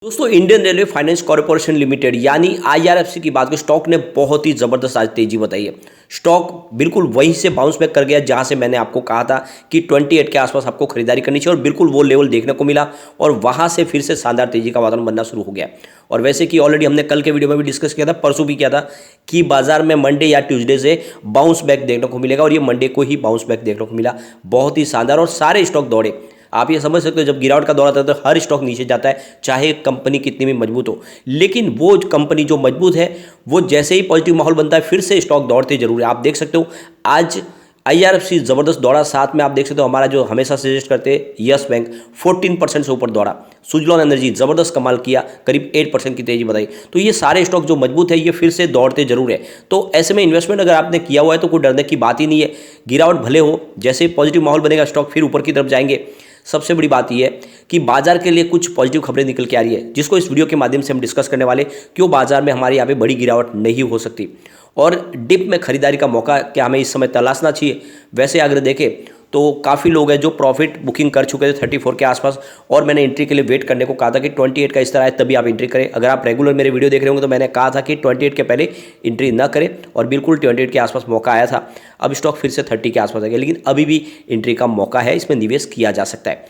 दोस्तों Indian railway finance corporation limited यानी IRFC की बात करें, स्टॉक ने बहुत ही ज़बरदस्त आज तेजी बताई है। स्टॉक बिल्कुल वहीं से बाउंस बैक कर गया जहां से मैंने आपको कहा था कि 28 के आसपास आपको खरीदारी करनी चाहिए और बिल्कुल वो लेवल देखने को मिला और वहां से फिर से शानदार तेजी का वातावरण बनना शुरू हो गया। और वैसे कि ऑलरेडी हमने कल के वीडियो में भी डिस्कस किया था, परसों भी किया था कि बाजार में मंडे या ट्यूसडे से बाउंस बैक देखने को मिलेगा और ये मंडे को ही बाउंस बैक देखने को मिला। बहुत ही शानदार और सारे स्टॉक दौड़े। आप ये समझ सकते हो जब गिरावट का दौर आता है तो हर स्टॉक नीचे जाता है, चाहे कंपनी कितनी भी मजबूत हो। लेकिन वो कंपनी जो मजबूत है वो जैसे ही पॉजिटिव माहौल बनता है फिर से स्टॉक दौड़ते जरूर है। आप देख सकते हो आज आईआरएफसी जबरदस्त दौड़ा, साथ में आप देख सकते हो हमारा जो हमेशा सजेस्ट करते हैं यस बैंक 14% से ऊपर दौड़ा। सुजलॉन एनर्जी जबरदस्त कमाल किया, करीब 8% की तेजी बताई। तो ये सारे स्टॉक जो मजबूत है ये फिर से दौड़ते जरूर है। तो ऐसे में इन्वेस्टमेंट अगर आपने किया हुआ है तो कोई डरने की बात ही नहीं है। गिरावट भले हो, जैसे पॉजिटिव माहौल बनेगा स्टॉक फिर ऊपर की तरफ जाएंगे। सबसे बड़ी बात यह है कि बाजार के लिए कुछ पॉजिटिव खबरें निकल के आ रही है जिसको इस वीडियो के माध्यम से हम डिस्कस करने वाले, क्यों बाजार में हमारे यहाँ पे बड़ी गिरावट नहीं हो सकती और डिप में खरीदारी का मौका क्या हमें इस समय तलाशना चाहिए। वैसे अगर देखें तो काफ़ी लोग हैं जो प्रॉफिट बुकिंग कर चुके थे 34 के आसपास और मैंने एंट्री के लिए वेट करने को कहा था कि 28 का इस तरह है तभी आप एंट्री करें। अगर आप रेगुलर मेरे वीडियो देख रहे होंगे तो मैंने कहा था कि 28 के पहले एंट्री ना करें और बिल्कुल 28 के आसपास मौका आया था। अब स्टॉक फिर से 30 के आसपास आ गया, लेकिन अभी भी एंट्री का मौका है, इसमें निवेश किया जा सकता है।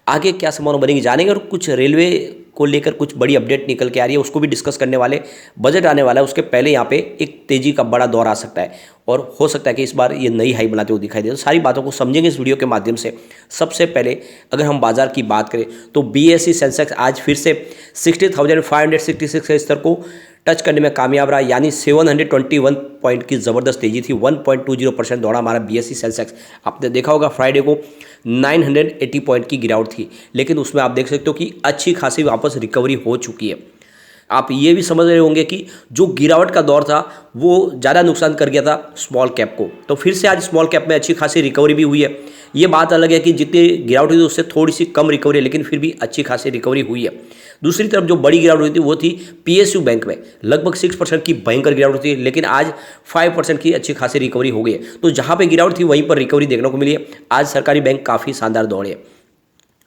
आगे क्या संभावना बनेगी जानेंगे और कुछ रेलवे को लेकर कुछ बड़ी अपडेट निकल के आ रही है उसको भी डिस्कस करने वाले। बजट आने वाला है, उसके पहले यहाँ पे एक तेजी का बड़ा दौर आ सकता है और हो सकता है कि इस बार ये नई हाई बनाते हुए दिखाई दे। तो सारी बातों को समझेंगे इस वीडियो के माध्यम से। सबसे पहले अगर हम बाजार की बात करें तो बीएसई सेंसेक्स आज फिर से 60,566 के स्तर को टच करने में कामयाब रहा, यानी 721 पॉइंट की ज़बरदस्त तेजी थी। 1.20% दौड़ा हमारा बीएसई सेंसेक्स। आपने देखा होगा फ्राइडे को 980 पॉइंट की गिरावट थी, लेकिन उसमें आप देख सकते हो कि अच्छी खासी वापस रिकवरी हो चुकी है। आप ये भी समझ रहे होंगे कि जो गिरावट का दौर था वो ज़्यादा नुकसान कर गया था स्मॉल कैप को, तो फिर से आज स्मॉल कैप में अच्छी खासी रिकवरी भी हुई है। ये बात अलग है कि जितनी गिरावट हुई थी उससे थोड़ी सी कम रिकवरी है, लेकिन फिर भी अच्छी खासी रिकवरी हुई है। दूसरी तरफ जो बड़ी गिरावट हुई थी वो थी पीएसयू बैंक में, लगभग 6% की भयंकर गिरावट थी, लेकिन आज 5% की अच्छी खासी रिकवरी हो गई है। तो जहाँ पे गिरावट थी वहीं पर रिकवरी देखने को मिली है। आज सरकारी बैंक काफ़ी शानदार दौड़े हैं।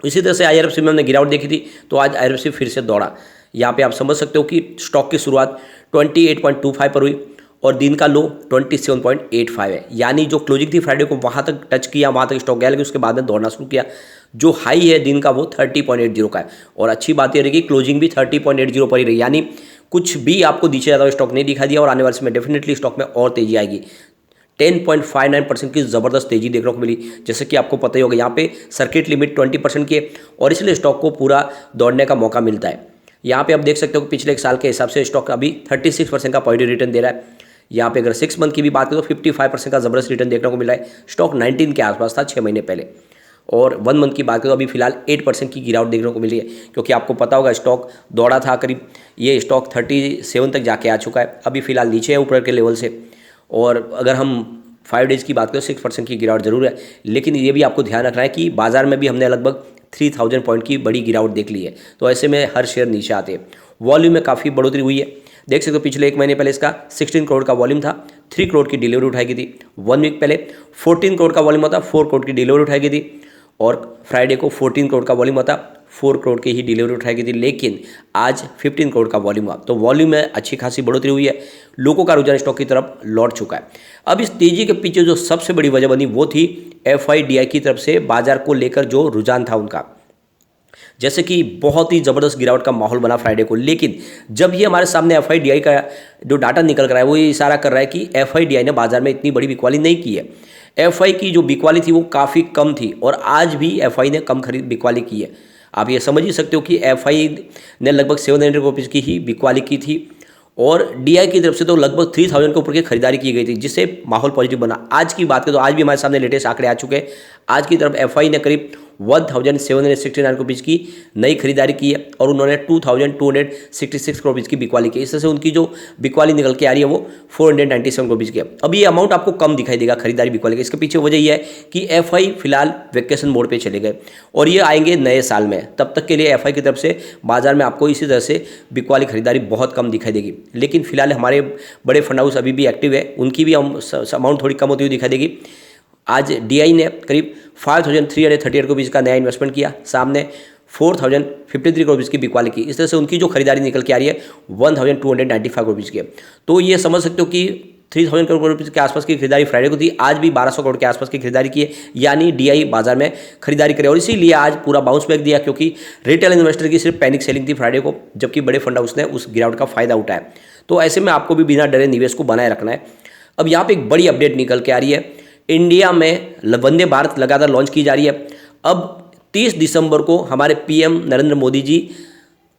इसी तरह से आईआरएफसी में हमने गिरावट देखी थी तो आज आईआरएफसी फिर से दौड़ा। यहाँ पे आप समझ सकते हो कि स्टॉक की शुरुआत 28.25 पर हुई और दिन का लो 27.85 है, यानी जो क्लोजिंग थी फ्राइडे को वहाँ तक टच किया, वहाँ तक स्टॉक गया, लेकिन उसके बाद में दौड़ना शुरू किया। जो हाई है दिन का वो 30.80 का है और अच्छी बात यह रही कि क्लोजिंग भी 30.80 पर ही रही, यानी कुछ भी आपको नीचे ज़्यादा स्टॉक नहीं दिखा दिया और आने वाले समय डेफिनेटली स्टॉक में और तेजी आएगी। 10.59% की ज़बरदस्त तेजी देखने को मिली। जैसे कि आपको पता ही होगा यहाँ पे सर्किट लिमिट 20% की है और इसलिए स्टॉक को पूरा दौड़ने का मौका मिलता है। यहाँ पे आप देख सकते हो कि पिछले एक साल के हिसाब से स्टॉक अभी 36% का पॉजिटिव रिटर्न दे रहा है। यहाँ पे अगर 6 मंथ की भी बात करें तो 55% का ज़बरदस्त रिटर्न देखने को मिला है। स्टॉक 19 के आसपास था 6 महीने पहले। और 1 मंथ की बात करें तो अभी फिलहाल 8% की गिरावट देखने को मिली है, क्योंकि आपको पता होगा स्टॉक दौड़ा था करीब, ये स्टॉक 37 तक जाके आ चुका है, अभी फिलहाल नीचे है ऊपर के लेवल से। और अगर हम 5 डेज़ की बात करें 6% की गिरावट जरूर है, लेकिन ये भी आपको ध्यान रखना है कि बाजार में भी हमने लगभग 3000 पॉइंट की बड़ी गिरावट देख ली है, तो ऐसे में हर शेयर नीचे आते हैं। वॉल्यूम में काफ़ी बढ़ोतरी हुई है। देख सकते हो पिछले 1 महीने पहले इसका 16 करोड़ का वॉल्यूम था, 3 करोड़ की डिलीवरी उठाई गई थी। 1 वीक पहले 14 करोड़ का वॉल्यूम होता, 4 करोड़ की डिलीवरी उठाई गई थी। और फ्राइडे को 14 करोड़ का वॉल्यूम होता, 4 करोड़ की ही डिलीवरी उठाई गई थी, लेकिन आज 15 करोड़ का वॉल्यूम हुआ। तो वॉल्यूम में अच्छी खासी बढ़ोतरी हुई है, लोगों का रुझान स्टॉक की तरफ लौट चुका है। अब इस तेजी के पीछे जो सबसे बड़ी वजह बनी वो थी एफआईडीआई की तरफ से बाजार को लेकर जो रुझान था उनका। जैसे कि बहुत ही ज़बरदस्त गिरावट का माहौल बना फ्राइडे को, लेकिन जब ये हमारे सामने एफआईडीआई का जो डाटा निकल कर रहा है वो ये इशारा कर रहा है कि एफआईडीआई ने बाजार में इतनी बड़ी बिकवाली नहीं की है। एफआई की जो बिकवाली थी वो काफ़ी कम थी और आज भी एफआई ने कम खरीद बिकवाली की है। आप ये समझ ही सकते हो कि एफआई ने लगभग 700 रुपीज़ की ही बिकवाली की थी और डीआई की तरफ से तो लगभग 3000 के ऊपर की खरीदारी की गई थी, जिससे माहौल पॉजिटिव बना। आज की बात करें तो आज भी हमारे सामने लेटेस्ट आंकड़े आ चुके हैं। आज की तरफ एफआई ने करीब 1769 रुपीज़ की नई खरीदारी की है और उन्होंने 2266 रुपीज़ की बिकवाली की। इस तरह से उनकी जो बिकवाली निकल के आ रही है वो 497 रुपीज़ की है। अब ये अमाउंट आपको कम दिखाई देगा खरीदारी बिकवाली का। इसके पीछे वजह यह है कि एफआई फिलहाल वेकेशन मोड पे चले गए और ये आएंगे नए साल में। तब तक के लिए एफआई की तरफ से बाजार में आपको इसी तरह से बिकवाली खरीदारी बहुत कम दिखाई देगी, लेकिन फिलहाल हमारे बड़े फंड हाउस अभी भी एक्टिव है, उनकी भी अमाउंट थोड़ी कम होती हुई दिखाई देगी। आज डीआई ने करीब 5338 रुपीज़ का नया इन्वेस्टमेंट किया, सामने 4053 करोड़ रुपीज़ की बिकवाली की। इस तरह से उनकी जो खरीदारी निकल के आ रही है 1295 करोड़ रुपीज़ की है। तो ये समझ सकते हो कि 3000 करोड़ रुपये के आसपास की खरीदारी फ्राइडे को थी। आज भी 1200 करोड़ के आसपास की खरीदारी की है, यानी डीआई बाजार में खरीदारी करे और इसीलिए आज पूरा बाउंस बैक दिया, क्योंकि रिटेल इन्वेस्टर की सिर्फ पैनिक सेलिंग थी फ्राइडे को, जबकि बड़े फंड हाउस ने उस गिरावट का फायदा उठाया। तो ऐसे में आपको भी बिना डरे निवेश को बनाए रखना है। अब यहाँ पे एक बड़ी अपडेट निकल के आ रही है, इंडिया में वंदे भारत लगातार लॉन्च की जा रही है। अब 30 दिसंबर को हमारे पीएम नरेंद्र मोदी जी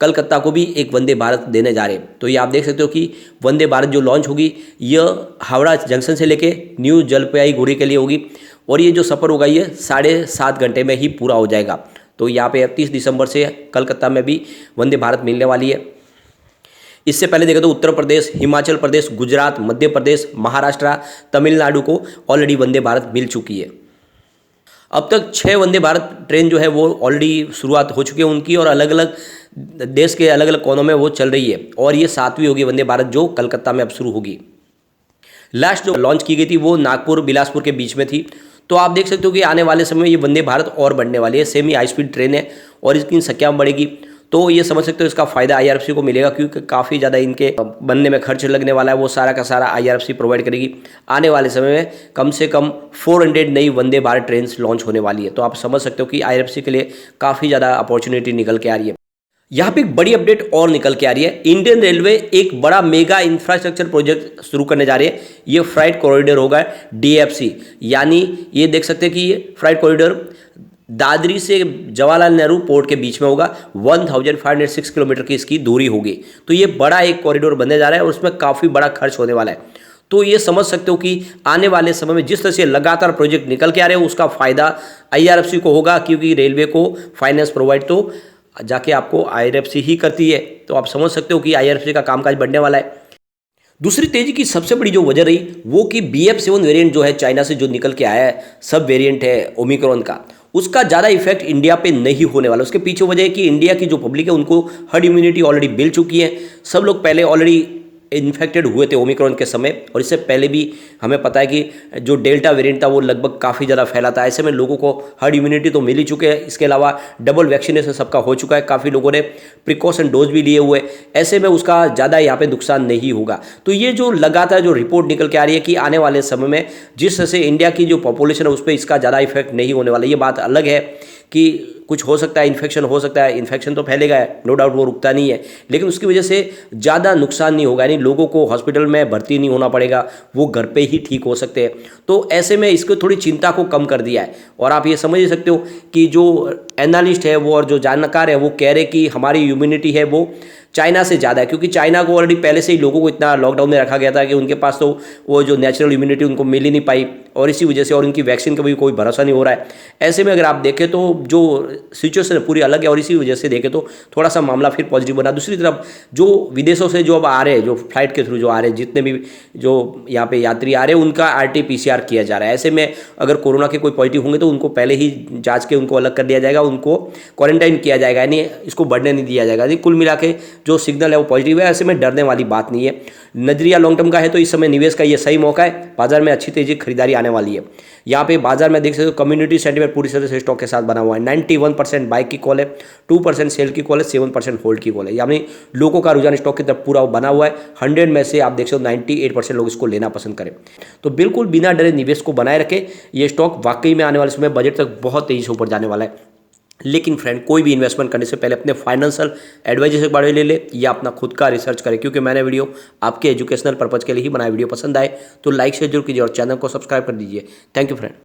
कलकत्ता को भी एक वंदे भारत देने जा रहे हैं। तो ये आप देख सकते हो कि वंदे भारत जो लॉन्च होगी यह हावड़ा जंक्शन से लेके न्यू जलपाईगुड़ी के लिए होगी और ये जो सफ़र होगा ये 7.5 घंटे में ही पूरा हो जाएगा। तो यहाँ पे 30 दिसंबर से कलकत्ता में भी वंदे भारत मिलने वाली है। इससे पहले देखा तो उत्तर प्रदेश, हिमाचल प्रदेश, गुजरात, मध्य प्रदेश, महाराष्ट्र, तमिलनाडु को ऑलरेडी वंदे भारत मिल चुकी है। अब तक 6 वंदे भारत ट्रेन जो है वो ऑलरेडी शुरुआत हो चुकी है उनकी और अलग अलग देश के अलग अलग कोनों में वो चल रही है और ये 7वीं होगी वंदे भारत जो कलकत्ता में अब शुरू होगी। लास्ट जो लॉन्च की गई थी वो नागपुर बिलासपुर के बीच में थी। तो आप देख सकते हो कि आने वाले समय में ये वंदे भारत और बढ़ने वाली है, सेमी हाई स्पीड ट्रेन है और इसकी संख्या बढ़ेगी। तो ये समझ सकते हो इसका फायदा आईआरएफसी को मिलेगा, क्योंकि काफ़ी ज़्यादा इनके बनने में खर्च लगने वाला है, वो सारा का सारा आईआरएफसी प्रोवाइड करेगी। आने वाले समय में कम से कम 400 नई वंदे भारत ट्रेन लॉन्च होने वाली है। तो आप समझ सकते हो कि आईआरएफसी के लिए काफ़ी ज़्यादा अपॉर्चुनिटी निकल के आ रही है। यहाँ पे एक बड़ी अपडेट और निकल के आ रही है, इंडियन रेलवे एक बड़ा मेगा इंफ्रास्ट्रक्चर प्रोजेक्ट शुरू करने जा रही है। ये फ्राइट कॉरिडोर होगा डीएफसी, यानी ये देख सकते हैं कि ये फ्राइट कॉरिडोर दादरी से जवाहरलाल नेहरू पोर्ट के बीच में होगा। 1506 किलोमीटर की इसकी दूरी होगी। तो ये बड़ा एक कॉरिडोर बनने जा रहा है और उसमें काफ़ी बड़ा खर्च होने वाला है। तो ये समझ सकते हो कि आने वाले समय में जिस तरह से लगातार प्रोजेक्ट निकल के आ रहे हैं उसका फायदा आईआरएफसी को होगा, क्योंकि रेलवे को फाइनेंस प्रोवाइड तो जाके आपको आईआरएफसी ही करती है। तो आप समझ सकते हो कि आईआरएफसी का कामकाज बढ़ने वाला है। दूसरी तेजी की सबसे बड़ी जो वजह रही वो कि BF7 वेरिएंट जो है चाइना से जो निकल के आया है, सब वेरिएंट है ओमिक्रॉन का, उसका ज़्यादा इफेक्ट इंडिया पे नहीं होने वाला। उसके पीछे वजह है कि इंडिया की जो पब्लिक है उनको हर्ड इम्यूनिटी ऑलरेडी मिल चुकी है। सब लोग पहले ऑलरेडी इन्फेक्टेड हुए थे ओमिक्रॉन के समय, और इससे पहले भी हमें पता है कि जो डेल्टा वेरिएंट था वो लगभग काफ़ी ज़्यादा फैला था। ऐसे में लोगों को हर्ड इम्यूनिटी तो मिल ही चुके हैं, इसके अलावा डबल वैक्सीनेशन सबका हो चुका है, काफ़ी लोगों ने प्रिकॉशन डोज भी लिए हुए। ऐसे में उसका ज़्यादा यहाँ पे नुकसान नहीं होगा। तो ये जो लगातार जो रिपोर्ट निकल के आ रही है कि आने वाले समय में जिस तरह से इंडिया की जो पॉपुलेशन है उस पर इसका ज़्यादा इफेक्ट नहीं होने वाला। ये बात अलग है कि कुछ हो सकता है, इन्फेक्शन हो सकता है, इन्फेक्शन तो फैलेगा है, नो डाउट, वो रुकता नहीं है, लेकिन उसकी वजह से ज़्यादा नुकसान नहीं होगा, यानी लोगों को हॉस्पिटल में भर्ती नहीं होना पड़ेगा, वो घर पे ही ठीक हो सकते हैं। तो ऐसे में इसको थोड़ी चिंता को कम कर दिया है। और आप ये समझ सकते हो कि जो एनालिस्ट है वो और जो जानकार है वो कह रहे कि हमारी इम्यूनिटी है वो चाइना से ज़्यादा है, क्योंकि चाइना को ऑलरेडी पहले से ही लोगों को इतना लॉकडाउन में रखा गया था कि उनके पास तो वो जो नेचुरल इम्यूनिटी उनको मिल ही नहीं पाई, और इसी वजह से और उनकी वैक्सीन का भी कोई भरोसा नहीं हो रहा है। ऐसे में अगर आप देखें तो जो सिचुएशन पूरी अलग है, और इसी वजह से देखें तो थोड़ा सा मामला फिर पॉजिटिव बना। दूसरी तरफ जो विदेशों से जो अब आ रहे हैं, जो फ्लाइट के थ्रू जो आ रहे हैं, जितने भी जो यहाँ पे यात्री आ रहे हैं उनका RT-PCR किया जा रहा है। ऐसे में अगर कोरोना के कोई पॉजिटिव होंगे तो उनको पहले ही जाँच के उनको अलग कर दिया जाएगा, उनको क्वारंटाइन किया जाएगा, यानी इसको बढ़ने नहीं दिया जाएगा। यानी कुल मिला के जो सिग्नल है वो पॉजिटिव है। ऐसे में डरने वाली बात नहीं है। नजरिया लॉन्ग टर्म का है तो इस समय निवेश का ये सही मौका है। बाजार में अच्छी तेजी खरीदारी आने वाली है। यहाँ पे बाजार में देख सकते हो कम्युनिटी सेंटीमेंट पूरी तरह से स्टॉक के साथ बना हुआ है। 91% बाइक की कॉल है, 2% सेल की कॉल है, 7% होल्ड की कॉल है, यानी लोगों का रुझान स्टॉक की तरफ पूरा बना हुआ है। 100 में से आप देख सकते हो 98% लोग इसको लेना पसंद करें। तो बिल्कुल बिना डरे निवेश को बनाए रखें। ये स्टॉक वाकई में आने वाले समय बजट तक बहुत तेजी से ऊपर जाने वाला है। लेकिन फ्रेंड, कोई भी इन्वेस्टमेंट करने से पहले अपने फाइनेंशियल एडवाइजर से बारे ले या अपना खुद का रिसर्च करें, क्योंकि मैंने वीडियो आपके एजुकेशनल पर्पज के लिए ही बनाया। वीडियो पसंद आए तो लाइक शेयर जरूर कीजिए और चैनल को सब्सक्राइब कर दीजिए। Thank you friend.